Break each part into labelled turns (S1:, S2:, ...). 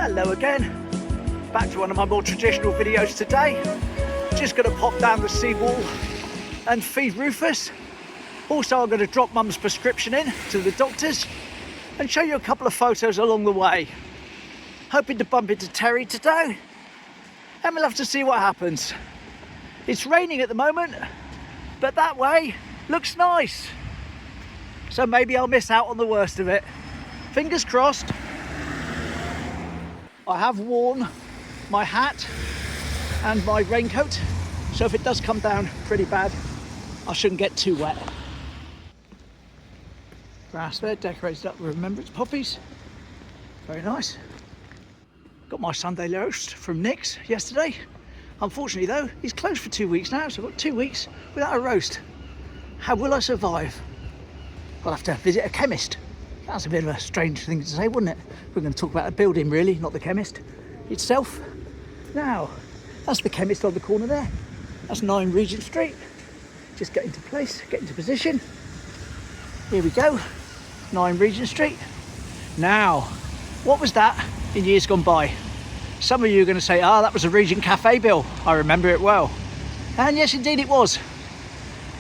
S1: Hello again, back to one of my more traditional videos today. Just going to pop down the Seawall and feed Rufus. Also I'm going to drop Mum's prescription in to the doctors and show you a couple of photos along the way. Hoping to bump into Terry today, and we'll have to see what happens. It's raining at the moment, but that way looks nice. So maybe I'll miss out on the worst of it. Fingers crossed. I have worn my hat and my raincoat, so if it does come down pretty bad, I shouldn't get too wet. Grass there, decorated up with remembrance poppies. Very nice. Got my Sunday roast from Nick's yesterday. Unfortunately though, he's closed for 2 weeks now, so I've got 2 weeks without a roast. How will I survive? I'll have to visit a chemist. That's a bit of a strange thing to say, wouldn't it? We're going to talk about the building really, not the chemist itself. Now, that's the chemist on the corner there. That's 9 Regent Street. Just get into place, get into position. Here we go, 9 Regent Street. Now, what was that in years gone by? Some of you are going to say, ah, that was a Regent Cafe bill. I remember it well. And yes, indeed it was.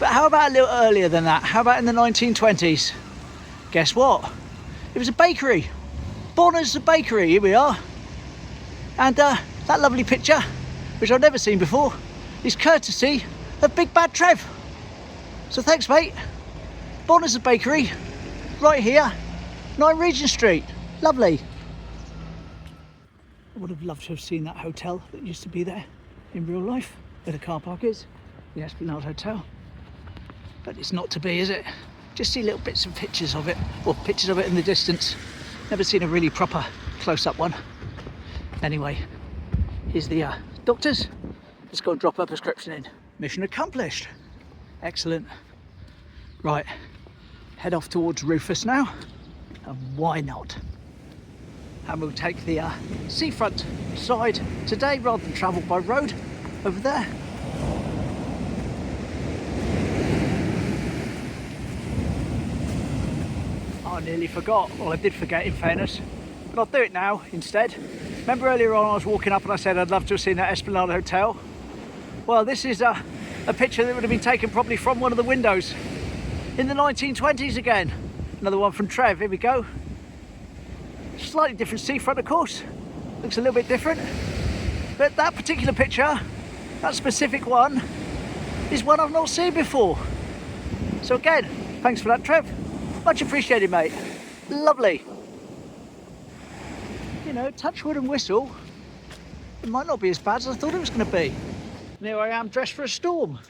S1: But how about a little earlier than that? How about in the 1920s? Guess what? It was a bakery. Bonner's the bakery, here we are. And that lovely picture, which I've never seen before, is courtesy of Big Bad Trev. So thanks, mate. Bonner's the bakery, right here, 9 Regent Street. Lovely. I would have loved to have seen that hotel that used to be there in real life, where the car park is, the Esplanade Hotel. But it's not to be, is it? Just see little bits and pictures of it, or pictures of it in the distance. Never seen a really proper close-up one. Anyway, here's the doctors. Let's go and drop her prescription in. Mission accomplished. Excellent. Right, head off towards Rufus now. And why not? And we'll take the seafront side today rather than travel by road over there. I nearly forgot. Well, I did forget in fairness, but I'll do it now instead. Remember earlier on I was walking up and I said I'd love to have seen that Esplanade Hotel? Well, this is a picture that would have been taken probably from one of the windows in the 1920s again. Another one from Trev, here we go. Slightly different seafront, of course. Looks a little bit different. But that particular picture, that specific one, is one I've not seen before. So again, thanks for that, Trev. Much appreciated, mate. Lovely. You know, touch wood and whistle, it might not be as bad as I thought it was going to be. And here I am, dressed for a storm.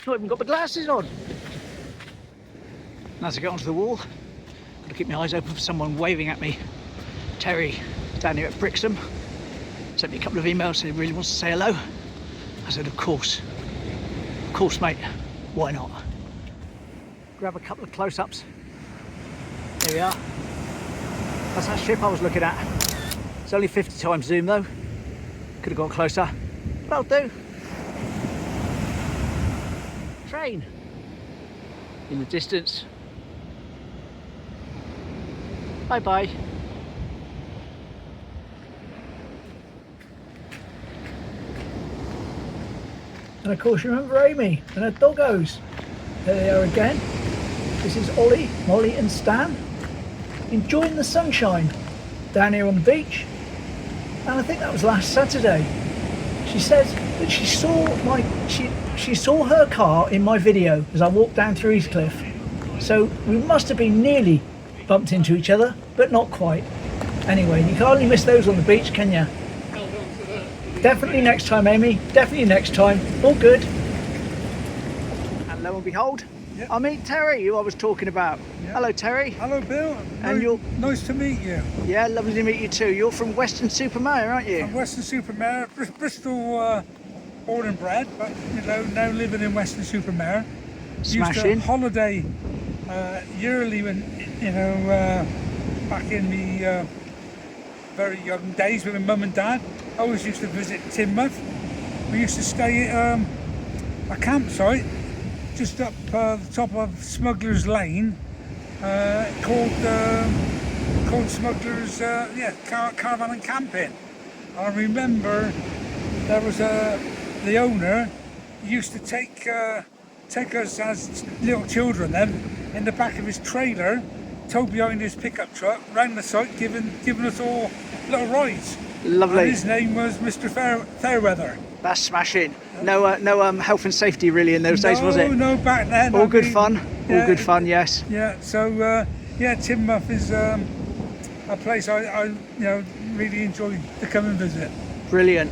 S1: Not even got my glasses on. And as I get onto the wall, got to keep my eyes open for someone waving at me. Terry, down here at Brixham, sent me a couple of emails saying he really wants to say hello. I said, of course, mate, why not? Grab a couple of close-ups. There we are. That's that ship I was looking at. It's only 50 times zoom though. Could have gone closer, but I'll do. Train in the distance. Bye bye. And of course you remember Amy and her doggos. There they are again. This is Ollie, Molly and Stan enjoying the sunshine down here on the beach. And I think that was last Saturday. She said that she saw her car in my video as I walked down through Eastcliff. So we must have been nearly bumped into each other, but not quite. Anyway, you can hardly miss those on the beach, can you? Definitely next time, Amy. Definitely next time. All good. And lo and behold, yep. I meet Terry, who I was talking about. Yep. Hello, Terry.
S2: Hello, Bill.
S1: And you're
S2: nice to meet you.
S1: Yeah, lovely to meet you too. You're from Weston-super-Mare, aren't you?
S2: I'm Weston-super-Mare, Bristol born and bred, but you know, now living in Weston-super-Mare.
S1: Smashing.
S2: Used to holiday yearly when back in the very young days with my mum and dad. I always used to visit Teignmouth. We used to stay at a campsite just up the top of Smuggler's Lane called called Smugglers, Caravan and Camping. I remember there was the owner used to take us as little children then in the back of his trailer, towed behind his pickup truck, round the site, giving us all little rides.
S1: Lovely.
S2: And his name was Mr. Fairweather.
S1: That's smashing. No health and safety really in those days, was it?
S2: No, back then.
S1: All good fun. All good fun, yes.
S2: Yeah. So Teignmouth is a place I really enjoy to come and visit.
S1: Brilliant.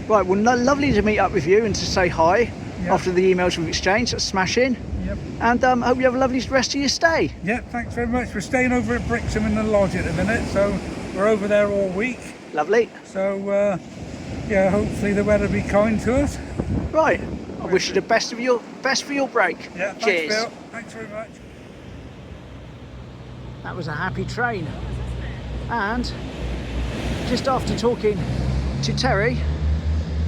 S1: Right, well, lovely to meet up with you and to say hi after the emails we've exchanged. That's smashing.
S2: Yep.
S1: And hope you have a lovely rest of your stay.
S2: Yeah, thanks very much. We're staying over at Brixham in the lodge at the minute, so we're over there all week.
S1: Lovely.
S2: So hopefully the weather will be kind to us.
S1: Right. I wish you the best for your break.
S2: Yeah.
S1: Cheers.
S2: Thanks, Bill. Thanks very much.
S1: That was a happy train. And just after talking to Terry,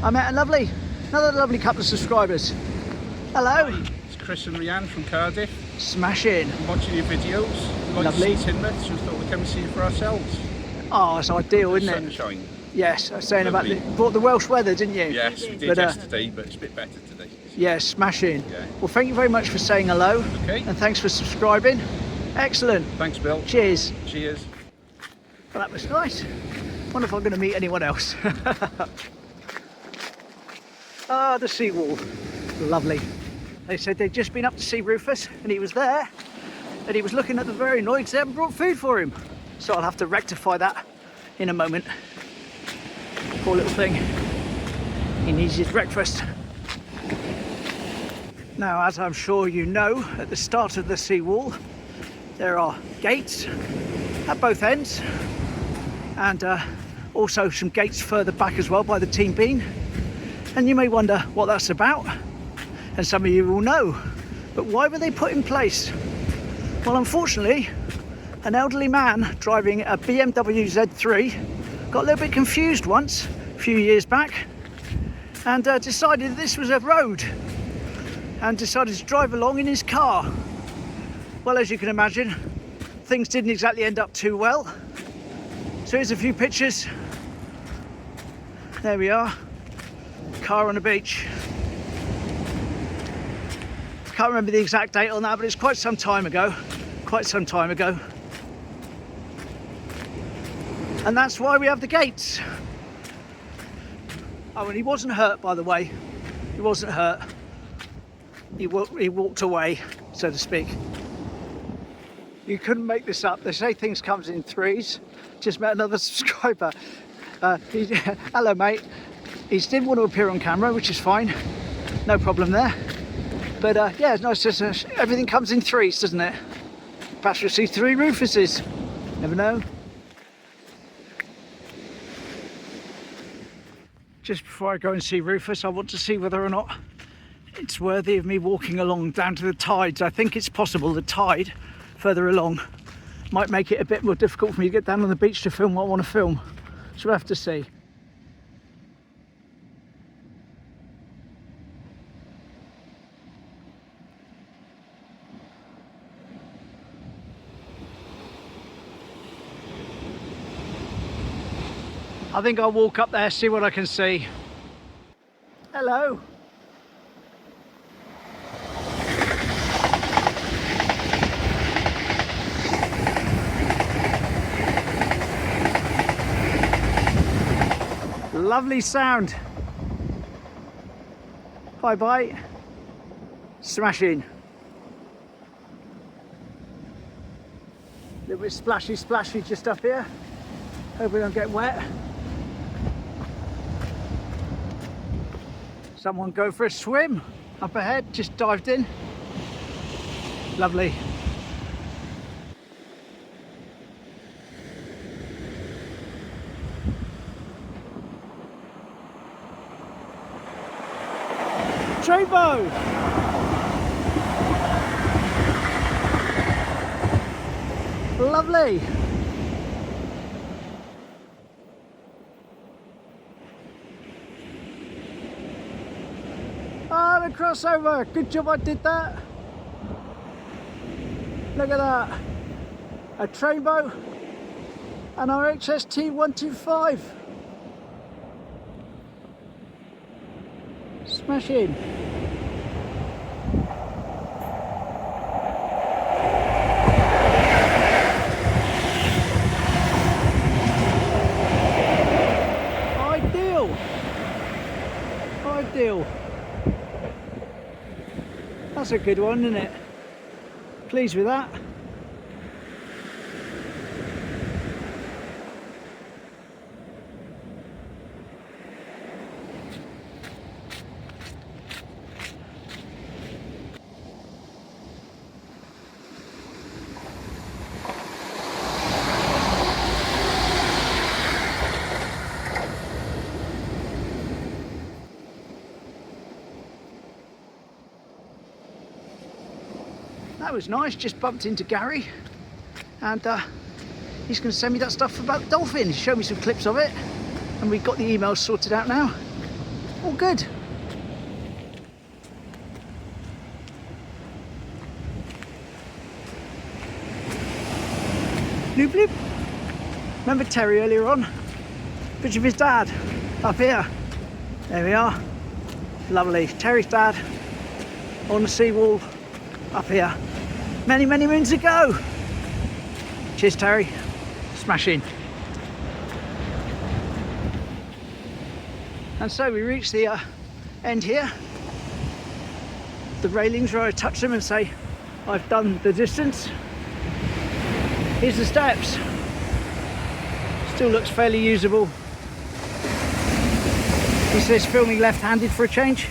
S1: I met another lovely couple of subscribers. Hello.
S3: Hi, it's Chris and Rianne from Cardiff.
S1: Smashing.
S3: I'm watching your videos. We like
S1: Lovely.
S3: to see Teignmouth, so we thought we'd come and see you for ourselves.
S1: Oh, it's ideal, isn't it?
S3: Sunshine.
S1: Yes, I was saying
S3: Lovely.
S1: brought the Welsh weather, didn't you?
S3: Yes, we did yesterday, but it's a bit better today.
S1: Yeah, smashing.
S3: Yeah.
S1: Well, thank you very much for saying hello.
S3: Okay.
S1: And thanks for subscribing. Excellent.
S3: Thanks, Bill.
S1: Cheers.
S3: Cheers.
S1: Well, that was nice. Wonder if I'm going to meet anyone else. Ah, the Seawall. Lovely. They said they'd just been up to see Rufus and he was there and he was looking at the very annoyed because they haven't brought food for him. So I'll have to rectify that in a moment. Poor little thing. He needs his breakfast. Now, as I'm sure you know, at the start of the Seawall, there are gates at both ends and also some gates further back as well by the team bean. And you may wonder what that's about, and some of you will know, but why were they put in place? Well, unfortunately, an elderly man driving a BMW Z3 got a little bit confused once, a few years back, and decided that this was a road, and decided to drive along in his car. Well, as you can imagine, things didn't exactly end up too well. So here's a few pictures. There we are. Car on the beach. Can't remember the exact date on that, but it's quite some time ago. And that's why we have the gates. Oh, and he wasn't hurt, by the way. He wasn't hurt. He walked away, so to speak. You couldn't make this up. They say things comes in threes. Just met another subscriber. Hello, mate. He didn't want to appear on camera, which is fine. No problem there. But yeah, it's nice to everything comes in threes, doesn't it? Perhaps we'll see 3 Rufuses. Never know. Just before I go and see Rufus, I want to see whether or not it's worthy of me walking along down to the tides. I think it's possible the tide further along might make it a bit more difficult for me to get down on the beach to film what I want to film. So we'll have to see. I think I'll walk up there, see what I can see. Hello. Lovely sound. Bye bye. Smashing. A little bit splashy just up here. Hope we don't get wet. Someone go for a swim up ahead, just dived in. Lovely. Teignmouth! Lovely. Ah, the crossover. Good job I did that. Look at that. A Teignmouth and our HST 125. Smash in. Ideal. That's a good one, isn't it? Pleased with that. That was nice. Just bumped into Gary, and he's going to send me that stuff about dolphins. Show me some clips of it, and we've got the emails sorted out now. All good. Bloop bloop. Remember Terry earlier on? Picture of his dad up here. There we are. Lovely. Terry's dad on the seawall up here. Many, many moons ago. Cheers, Terry. Smash in. And so we reach the end here. The railings where I touch them and say, I've done the distance. Here's the steps. Still looks fairly usable. He says filming left-handed for a change.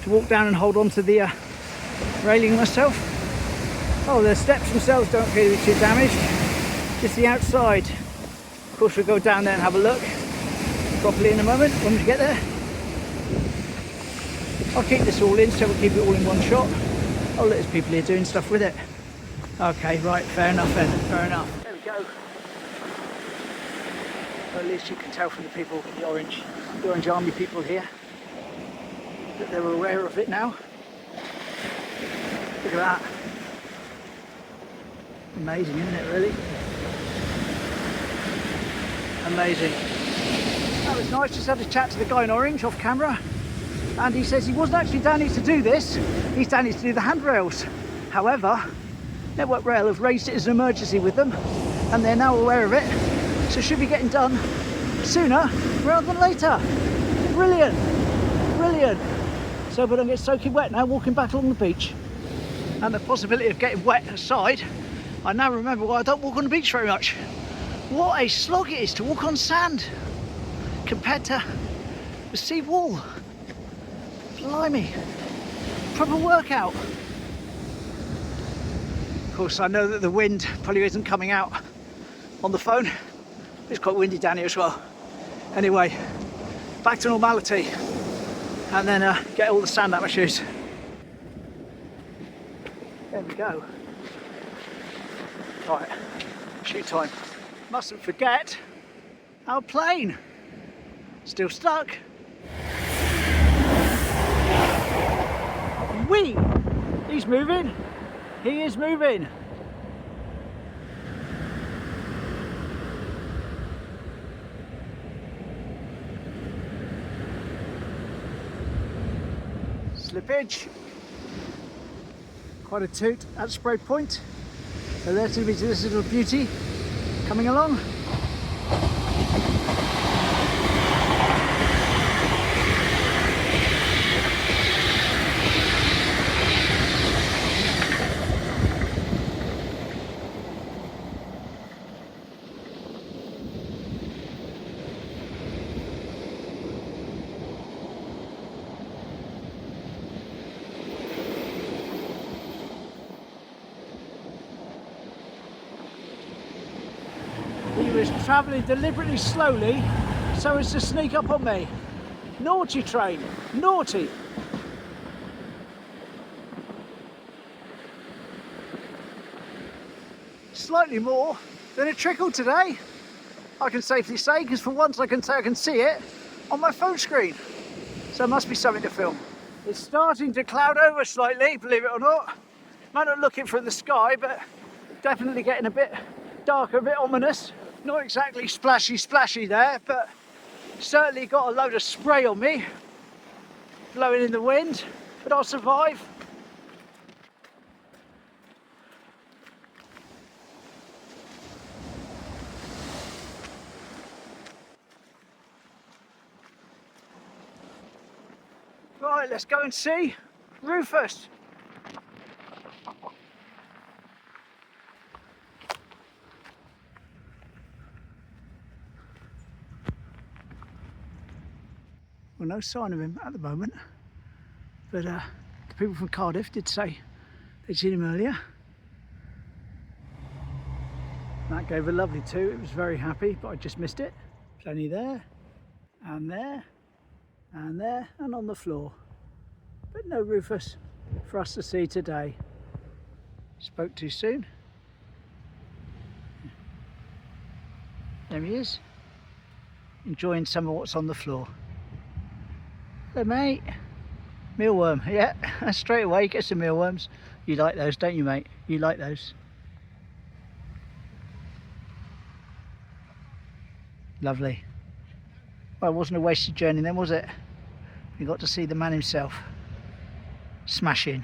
S1: To walk down and hold on to the railing myself. Oh, the steps themselves don't appear to be too damaged, just the outside. Of course, we'll go down there and have a look properly in a moment when we get there. I'll keep this all in, so we'll keep it all in one shot. Oh, look, there's people here doing stuff with it. Okay, right, fair enough then, fair enough. There we go. Well, at least you can tell from the people, the Orange Army people here, that they're aware of it now. Look at that. Amazing, isn't it, really? Amazing. That was nice. Just had a chat to the guy in orange off camera, and he says he wasn't actually down here to do this. He's down here to do the handrails. However, Network Rail have raised it as an emergency with them, and they're now aware of it, so it should be getting done sooner rather than later. Brilliant, brilliant. So we don't get soaking wet now walking back along the beach. And the possibility of getting wet aside, I now remember why I don't walk on the beach very much. What a slog it is to walk on sand compared to the seawall. Blimey, proper workout. Of course, I know that the wind probably isn't coming out on the phone. It's quite windy down here as well. Anyway, back to normality, and then get all the sand out of my shoes. There we go. Right, shoot time. Mustn't forget our plane. Still stuck. Whee! He's moving. He is moving. Slippage. Quite a toot at spray point. So there's going to be this little beauty coming along. He was travelling deliberately slowly so as to sneak up on me. Naughty train, naughty. Slightly more than a trickle today, I can safely say, because for once I can say I can see it on my phone screen. So it must be something to film. It's starting to cloud over slightly, believe it or not. Might not look it from the sky, but definitely getting a bit darker, a bit ominous. Not exactly splashy there, but certainly got a load of spray on me, blowing in the wind, but I'll survive. Right, let's go and see Rufus. Well, no sign of him at the moment, but the people from Cardiff did say they'd seen him earlier. That gave a lovely toot. It was very happy, but I just missed it. Plenty there, and there, and there, and on the floor. But no Rufus for us to see today. Spoke too soon. There he is, enjoying some of what's on the floor. Hello mate. Mealworm, yeah, straight away get some mealworms. You like those, don't you mate? You like those. Lovely. Well, it wasn't a wasted journey then, was it? We got to see the man himself. Smashing.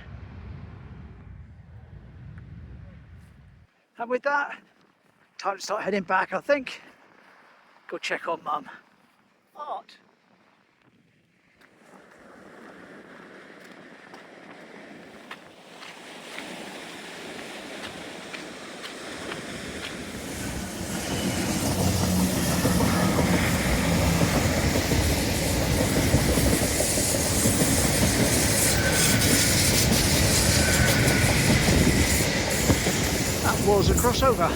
S1: And with that, time to start heading back, I think. Go check on Mum. Art. Was a crossover.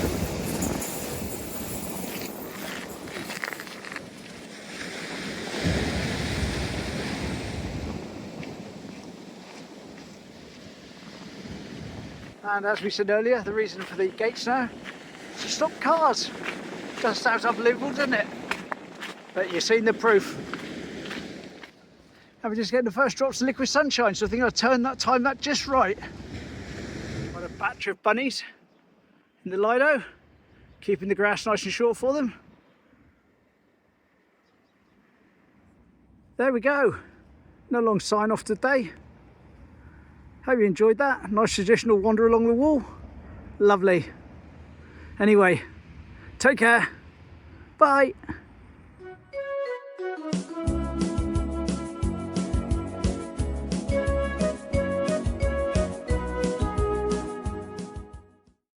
S1: And as we said earlier, the reason for the gates now is to stop cars. Just sounds unbelievable, doesn't it? But you've seen the proof. And we're just getting the first drops of liquid sunshine, so I think I'll time that just right. Got a batch of bunnies in the Lido, keeping the grass nice and short for them. There we go. No long sign off today. Hope you enjoyed that. Nice traditional wander along the wall. Lovely. Anyway, take care. Bye.